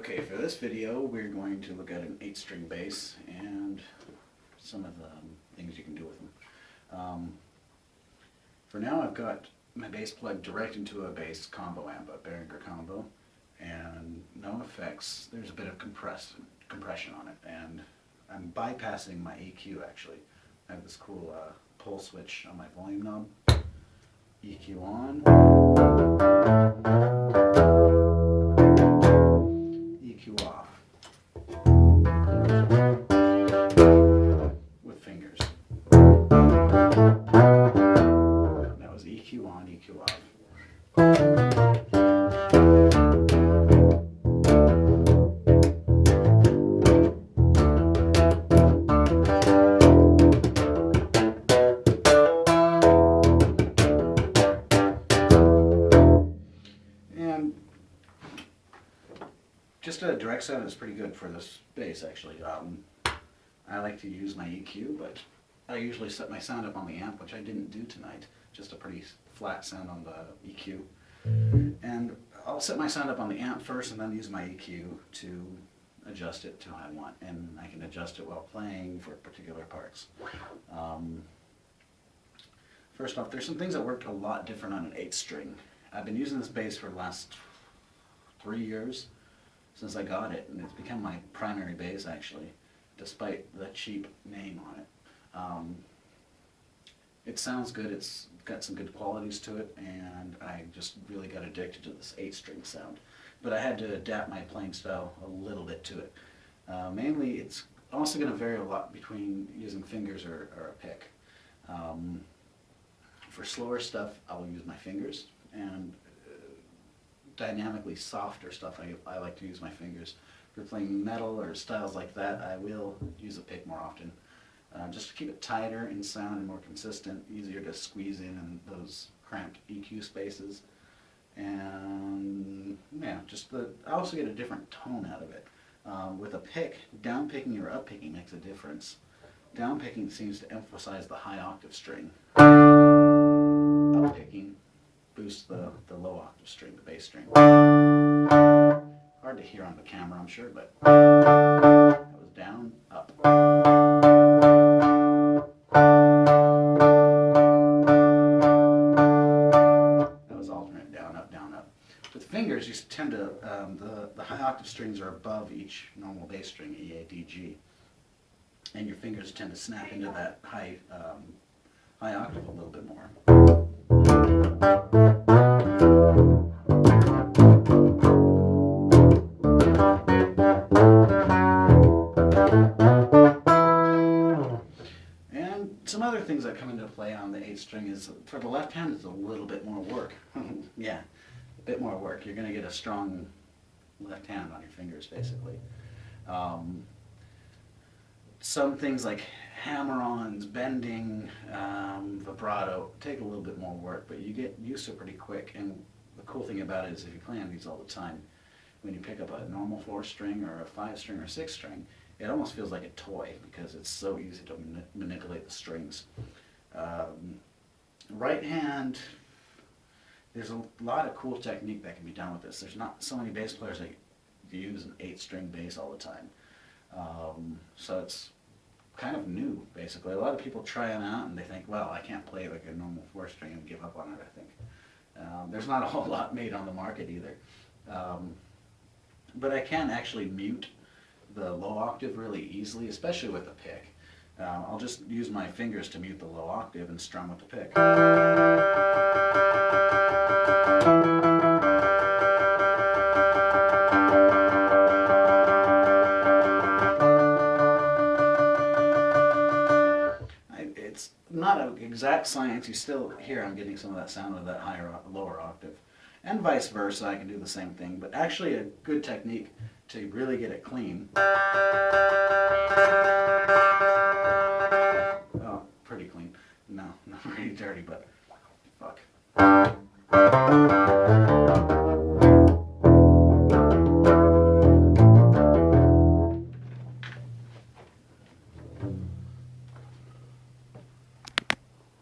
Okay, for this video we're going to look at an 8-string bass and some of the things you can do with them. For now I've got my bass plugged direct into a bass combo amp, a Behringer combo, and no effects. There's a bit of compression on it, and I'm bypassing my EQ actually. I have this cool pull switch on my volume knob. EQ on. EQ off. With fingers. That was EQ on, EQ off. And just a direct sound is pretty good for this bass actually. I like to use my EQ, but I usually set my sound up on the amp, which I didn't do tonight. Just a pretty flat sound on the EQ. And I'll set my sound up on the amp first and then use my EQ to adjust it to how I want. And I can adjust it while playing for particular parts. First off, there's some things that work a lot different on an 8-string. I've been using this bass for the last 3 years since I got it, and it's become my primary bass actually, despite the cheap name on it. It sounds good, it's got some good qualities to it, and I just really got addicted to this 8-string sound. But I had to adapt my playing style a little bit to it. Mainly, it's also going to vary a lot between using fingers or a pick. For slower stuff, I'll use my fingers, and dynamically softer stuff, I like to use my fingers. For playing metal or styles like that, I will use a pick more often. Just to keep it tighter in sound and more consistent, easier to squeeze in those cramped EQ spaces. And yeah, I also get a different tone out of it. With a pick, down picking or up picking makes a difference. Down picking seems to emphasize the high octave string. Up picking boosts the low octave string, the bass string. Hard to hear on the camera, I'm sure, but that was down, up. That was alternate, down, up, down, up. With fingers, you tend to, the high octave strings are above each normal bass string, E, A, D, G. And your fingers tend to snap into that high octave a little bit more. And some other things that come into play on the 8-string is, for the left hand, it's a little bit more work. Yeah, a bit more work. You're going to get a strong left hand on your fingers, basically. Some things like hammer-ons, bending, vibrato take a little bit more work, but you get used to it pretty quick. And the cool thing about it is if you play on these all the time, when you pick up a normal 4-string or a 5-string or 6-string, it almost feels like a toy because it's so easy to manipulate the strings. Right hand, there's a lot of cool technique that can be done with this. There's not so many bass players that use an 8-string bass all the time. So it's kind of new, basically. A lot of people try them out and they think, well, I can't play like a normal 4-string and give up on it, I think. There's not a whole lot made on the market either. But I can actually mute the low octave really easily, especially with a pick. I'll just use my fingers to mute the low octave and strum with the pick. It's not an exact science. You still hear I'm getting some of that sound of that lower octave. And vice versa, I can do the same thing, but actually a good technique to really get it clean. Oh, pretty clean. No, not really dirty, but fuck.